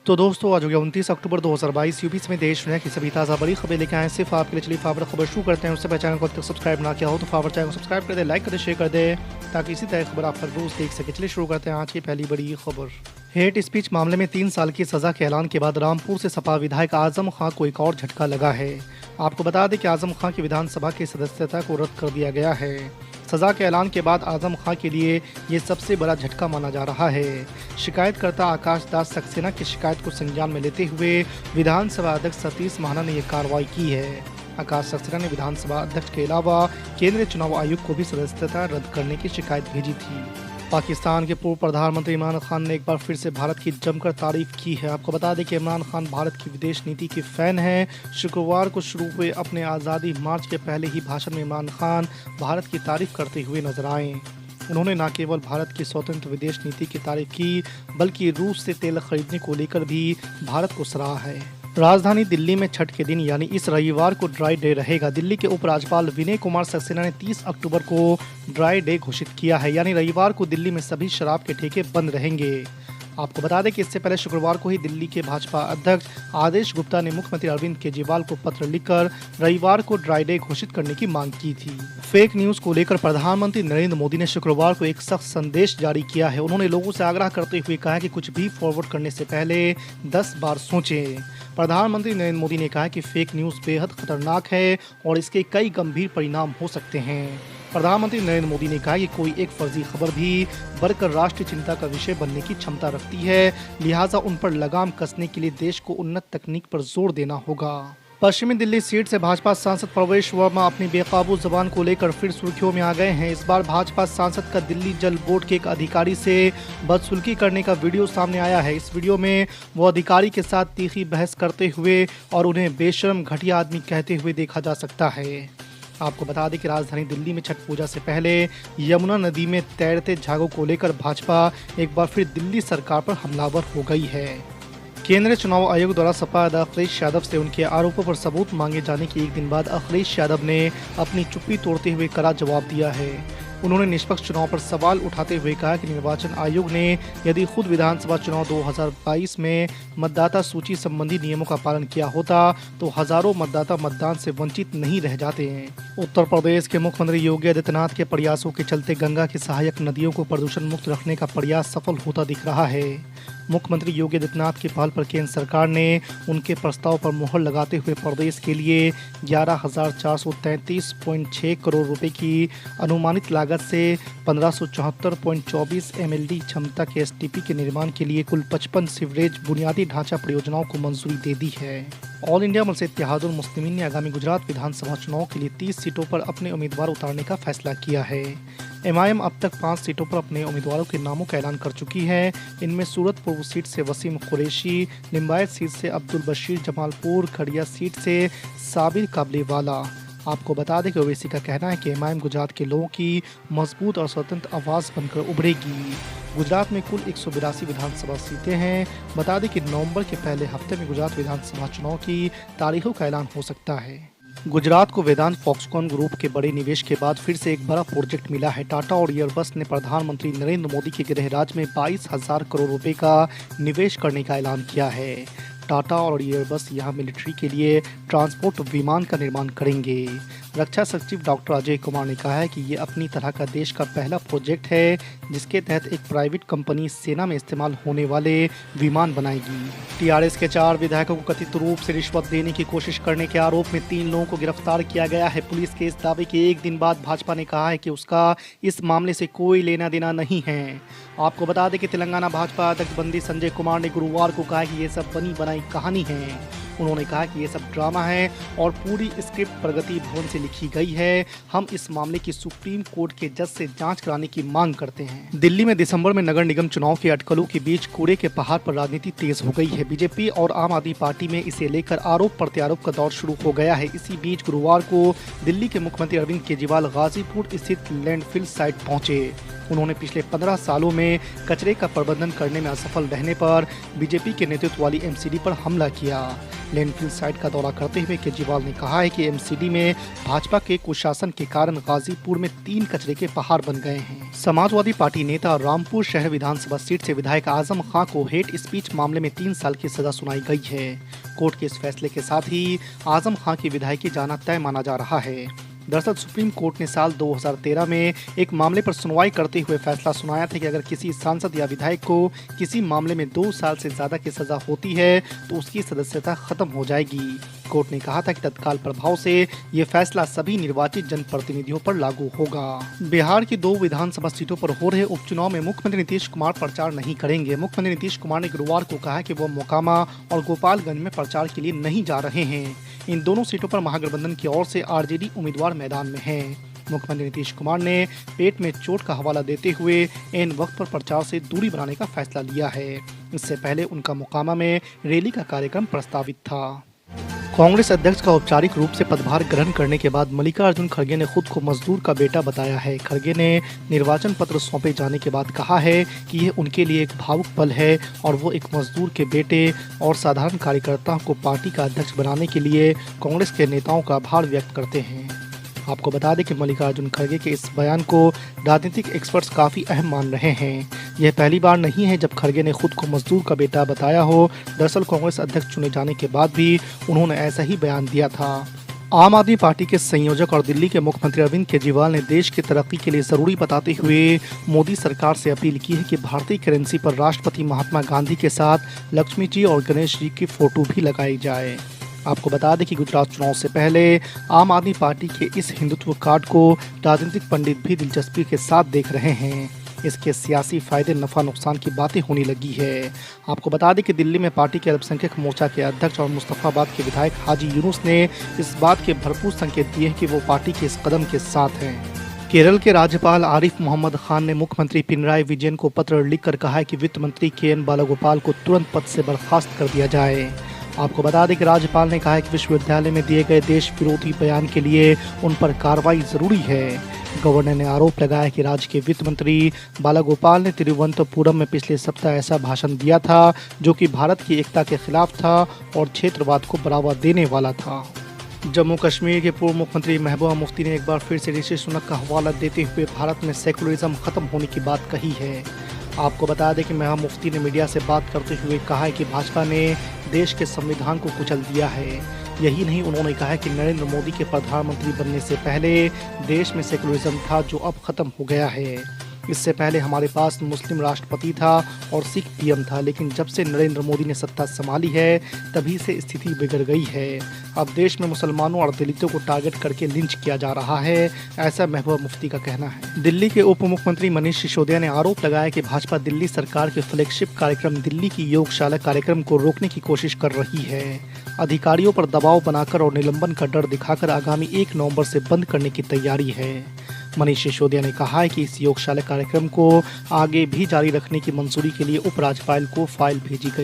तो दोस्तों आज हो गया 29 अक्टूबर 2022 यूपी में देश दुनिया की सभी ताज़ा बड़ी खबरें लेकर आए सिर्फ आपके लिए। चलिए फावर खबर शुरू करते हैं। उससे पहले चैनल को अब तक सब्सक्राइब ना किया हो तो फावर चैनल को सब्सक्राइब कर दे, लाइक कर दे, शेयर कर दे ताकि इसी तरह खबर आप हर रोज देख सके। चलिए शुरू करते हैं आज की पहली बड़ी खबर। हेट स्पीच मामले में 3 साल की सजा के ऐलान के बाद रामपुर से सपा विधायक आजम खां को एक और झटका लगा है। आपको बता दें कि आजम खां की विधानसभा की सदस्यता को रद्द कर दिया गया है। सजा के ऐलान के बाद आजम खां के लिए ये सबसे बड़ा झटका माना जा रहा है। शिकायतकर्ता आकाश दास सक्सेना की शिकायत को संज्ञान में लेते हुए विधानसभा अध्यक्ष सतीश महाना ने यह कार्रवाई की है। आकाश सक्सेना ने विधानसभा अध्यक्ष के अलावा केंद्रीय चुनाव आयोग को भी सदस्यता रद्द करने की शिकायत भेजी थी। पाकिस्तान के पूर्व प्रधानमंत्री इमरान खान ने एक बार फिर से भारत की जमकर तारीफ की है। आपको बता दें कि इमरान खान भारत की विदेश नीति के फैन हैं। शुक्रवार को शुरू हुए अपने आज़ादी मार्च के पहले ही भाषण में इमरान खान भारत की तारीफ करते हुए नजर आए। उन्होंने न केवल भारत की स्वतंत्र विदेश नीति की तारीफ की बल्कि रूस से तेल खरीदने को लेकर भी भारत को सराहा है। राजधानी दिल्ली में छठ के दिन यानी इस रविवार को ड्राई डे रहेगा। दिल्ली के उपराज्यपाल विनय कुमार सक्सेना ने 30 अक्टूबर को ड्राई डे घोषित किया है, यानी रविवार को दिल्ली में सभी शराब के ठेके बंद रहेंगे। आपको बता दें कि इससे पहले शुक्रवार को ही दिल्ली के भाजपा अध्यक्ष आदेश गुप्ता ने मुख्यमंत्री अरविंद केजरीवाल को पत्र लिखकर रविवार को ड्राई डे घोषित करने की मांग की थी। फेक न्यूज को लेकर प्रधानमंत्री नरेंद्र मोदी ने शुक्रवार को एक सख्त संदेश जारी किया है। उन्होंने लोगों से आग्रह करते हुए कहा कि कुछ भी फॉरवर्ड करने से पहले 10 बार सोचें। प्रधानमंत्री नरेंद्र मोदी ने कहा कि फेक न्यूज बेहद खतरनाक है और इसके कई गंभीर परिणाम हो सकते हैं। प्रधानमंत्री नरेंद्र मोदी ने कहा कि कोई एक फर्जी खबर भी बढ़कर राष्ट्रीय चिंता का विषय बनने की क्षमता रखती है, लिहाजा उन पर लगाम कसने के लिए देश को उन्नत तकनीक पर जोर देना होगा। पश्चिमी दिल्ली सीट से भाजपा सांसद प्रवेश वर्मा अपनी बेकाबू जबान को लेकर फिर सुर्खियों में आ गए हैं। इस बार भाजपा सांसद का दिल्ली जल बोर्ड के एक अधिकारी से बदसलूकी करने का वीडियो सामने आया है। इस वीडियो में वो अधिकारी के साथ तीखी बहस करते हुए और उन्हें बेशर्म घटिया आदमी कहते हुए देखा जा सकता है। आपको बता दें कि राजधानी दिल्ली में छठ पूजा से पहले यमुना नदी में तैरते झागों को लेकर भाजपा एक बार फिर दिल्ली सरकार पर हमलावर हो गई है। केंद्रीय चुनाव आयोग द्वारा सपा अखिलेश यादव से उनके आरोपों पर सबूत मांगे जाने के एक दिन बाद अखिलेश यादव ने अपनी चुप्पी तोड़ते हुए कड़ा जवाब दिया है। उन्होंने निष्पक्ष चुनाव पर सवाल उठाते हुए कहा कि निर्वाचन आयोग ने यदि खुद विधानसभा चुनाव 2022 में मतदाता सूची संबंधी नियमों का पालन किया होता तो हजारों मतदाता मतदान से वंचित नहीं रह जाते हैं। उत्तर प्रदेश के मुख्यमंत्री योगी आदित्यनाथ के प्रयासों के चलते गंगा की सहायक नदियों को प्रदूषण मुक्त रखने का प्रयास सफल होता दिख रहा है। मुख्यमंत्री योगी आदित्यनाथ की पहल पर केंद्र सरकार ने उनके प्रस्ताव पर मुहर लगाते हुए प्रदेश के लिए 11,433.6 करोड़ रुपए की अनुमानित लागत से 1574.24 MLD क्षमता के STP के निर्माण के लिए कुल 55 सीवरेज बुनियादी ढांचा परियोजनाओं को मंजूरी दे दी है। All India Muslim Ittehadul Muslimeen ने आगामी गुजरात विधानसभा चुनाव के लिए 30 सीटों पर अपने उम्मीदवार उतारने का फैसला किया है। MIM अब तक 5 सीटों पर अपने उम्मीदवारों के नामों का ऐलान कर चुकी है। इनमें सूरत पूर्व सीट से वसीम कुरैशी, लिंबायत सीट से अब्दुल बशीर जमालपुर, खड़िया सीट से साबिर काबलीवाला। आपको बता दें कि ओवैसी का कहना है कि MIM गुजरात के लोगों की मजबूत और स्वतंत्र आवाज़ बनकर उभरेगी। गुजरात में कुल 182 विधानसभा सीटें हैं। बता दें कि नवंबर के पहले हफ्ते में गुजरात विधानसभा चुनाव की तारीखों का ऐलान हो सकता है। गुजरात को वेदांत फॉक्सकॉन ग्रुप के बड़े निवेश के बाद फिर से एक बड़ा प्रोजेक्ट मिला है। टाटा और एयरबस ने प्रधानमंत्री नरेंद्र मोदी के गृह राज्य में 22,000 करोड़ रुपए का निवेश करने का ऐलान किया है। टाटा और एयरबस यहां मिलिट्री के लिए ट्रांसपोर्ट विमान का निर्माण करेंगे। रक्षा सचिव डॉक्टर अजय कुमार ने कहा है कि ये अपनी तरह का देश का पहला प्रोजेक्ट है जिसके तहत एक प्राइवेट कंपनी सेना में इस्तेमाल होने वाले विमान बनाएगी। TRS के 4 विधायकों को कथित रूप से रिश्वत देने की कोशिश करने के आरोप में 3 लोगों को गिरफ्तार किया गया है। पुलिस के इस दावे के एक दिन बाद भाजपा ने कहा है कि उसका इस मामले से कोई लेना देना नहीं है। आपको बता दें कि तेलंगाना भाजपा अध्यक्ष बंदी संजय कुमार ने गुरुवार को कहा कि ये सब बनी बनाई कहानी है। उन्होंने कहा कि ये सब ड्रामा है और पूरी स्क्रिप्ट प्रगति भवन से लिखी गई है। हम इस मामले की सुप्रीम कोर्ट के जज से जांच कराने की मांग करते हैं। दिल्ली में दिसंबर में नगर निगम चुनाव के अटकलों के बीच कूड़े के पहाड़ पर राजनीति तेज हो गई है। बीजेपी और आम आदमी पार्टी में इसे लेकर आरोप प्रत्यारोप का दौर शुरू हो गया है। इसी बीच गुरुवार को दिल्ली के मुख्यमंत्री अरविंद केजरीवाल गाजीपुर स्थित लैंडफिल साइट पहुंचे। उन्होंने पिछले 15 सालों में कचरे का प्रबंधन करने में असफल रहने पर बीजेपी के नेतृत्व वाली MCD पर हमला किया। लैंडफिल साइट का दौरा करते हुए केजरीवाल ने कहा है कि एमसीडी में भाजपा के कुशासन के कारण गाजीपुर में 3 कचरे के पहाड़ बन गए हैं। समाजवादी पार्टी नेता रामपुर शहर विधानसभा सीट से विधायक आजम खां को हेट स्पीच मामले में 3 साल की सजा सुनाई गई है। कोर्ट के इस फैसले के साथ ही आजम खां की विधायकी जाना तय माना जा रहा है। दरअसल सुप्रीम कोर्ट ने साल 2013 में एक मामले पर सुनवाई करते हुए फैसला सुनाया था कि अगर किसी सांसद या विधायक को किसी मामले में 2 साल से ज्यादा की सजा होती है तो उसकी सदस्यता खत्म हो जाएगी। कोर्ट ने कहा था कि तत्काल प्रभाव से ये फैसला सभी निर्वाचित जनप्रतिनिधियों पर लागू होगा। बिहार की 2 विधानसभा सीटों पर हो रहे उपचुनाव में मुख्यमंत्री नीतीश कुमार प्रचार नहीं करेंगे। मुख्यमंत्री नीतीश कुमार ने गुरुवार को कहा कि वो मोकामा और गोपालगंज में प्रचार के लिए नहीं जा रहे हैं। इन दोनों सीटों पर महागठबंधन की ओर से आरजेडी उम्मीदवार मैदान में हैं। मुख्यमंत्री नीतीश कुमार ने पेट में चोट का हवाला देते हुए इन वक्त पर प्रचार से दूरी बनाने का फैसला लिया है। इससे पहले उनका मोकामा में रैली का कार्यक्रम प्रस्तावित था। कांग्रेस अध्यक्ष का औपचारिक रूप से पदभार ग्रहण करने के बाद मल्लिकार्जुन खड़गे ने खुद को मजदूर का बेटा बताया है। खड़गे ने निर्वाचन पत्र सौंपे जाने के बाद कहा है कि ये उनके लिए एक भावुक पल है और वो एक मजदूर के बेटे और साधारण कार्यकर्ताओं को पार्टी का अध्यक्ष बनाने के लिए कांग्रेस के नेताओं का आभार व्यक्त करते हैं। आपको बता दें कि मल्लिकार्जुन खड़गे के इस बयान को राजनीतिक एक्सपर्ट्स काफ़ी अहम मान रहे हैं। यह पहली बार नहीं है जब खड़गे ने खुद को मजदूर का बेटा बताया हो। दरअसल कांग्रेस अध्यक्ष चुने जाने के बाद भी उन्होंने ऐसा ही बयान दिया था। आम आदमी पार्टी के संयोजक और दिल्ली के मुख्यमंत्री अरविंद केजरीवाल ने देश की तरक्की के लिए जरूरी बताते हुए मोदी सरकार से अपील की है कि भारतीय करेंसी पर राष्ट्रपति महात्मा गांधी के साथ लक्ष्मी जी और गणेश जी की फोटो भी लगाई जाए। आपको बता दें कि गुजरात चुनाव से पहले आम आदमी पार्टी के इस हिंदुत्व कार्ड को राजनीतिक पंडित भी दिलचस्पी के साथ देख रहे हैं। इसके सियासी फायदे नफा नुकसान की बातें होने लगी है। आपको बता दें कि दिल्ली में पार्टी के अल्पसंख्यक मोर्चा के अध्यक्ष और मुस्तफाबाद के विधायक हाजी यूनुस ने इस बात के भरपूर संकेत दिए हैं कि वो पार्टी के इस कदम के साथ हैं। केरल के राज्यपाल आरिफ मोहम्मद खान ने मुख्यमंत्री पिनराई विजयन को पत्र लिखकर कहा है कि वित्त मंत्री KN बालागोपाल को तुरंत पद से बर्खास्त कर दिया जाए। आपको बता दें कि राज्यपाल ने कहा है कि विश्वविद्यालय में दिए गए देश विरोधी बयान के लिए उन पर कार्रवाई जरूरी है। गवर्नर ने आरोप लगाया कि राज्य के वित्त मंत्री बालागोपाल ने तिरुवनंतपुरम में पिछले सप्ताह ऐसा भाषण दिया था जो कि भारत की एकता के खिलाफ था और क्षेत्रवाद को बढ़ावा देने वाला था। जम्मू कश्मीर के पूर्व मुख्यमंत्री महबूबा मुफ्ती ने एक बार फिर से ऋषि सुनक का हवाला देते हुए भारत में सेकुलरिज्म खत्म होने की बात कही है। आपको बता दें कि महबूबा मुफ्ती ने मीडिया से बात करते हुए कहा है कि भाजपा ने देश के संविधान को कुचल दिया है। यही नहीं, उन्होंने कहा है कि नरेंद्र मोदी के प्रधानमंत्री बनने से पहले देश में सेकुलरिज्म था जो अब खत्म हो गया है। इससे पहले हमारे पास मुस्लिम राष्ट्रपति था और सिख PM था, लेकिन जब से नरेंद्र मोदी ने सत्ता संभाली है तभी से स्थिति बिगड़ गई है। अब देश में मुसलमानों और दलितों को टारगेट करके लिंच किया जा रहा है, ऐसा महबूबा मुफ्ती का कहना है। दिल्ली के उप मुख्यमंत्री मनीष सिसोदिया ने आरोप लगाया कि भाजपा दिल्ली सरकार के फ्लैगशिप कार्यक्रम दिल्ली की योगशाला कार्यक्रम को रोकने की कोशिश कर रही है। अधिकारियों पर दबाव बनाकर और निलंबन का डर दिखाकर आगामी 1 नवंबर से बंद करने की तैयारी है। मनीष सिसोदिया ने कहा है कि इस योगशाला कार्यक्रम को आगे भी जारी रखने की मंजूरी के लिए उपराज्यपाल को फाइल भेजी गई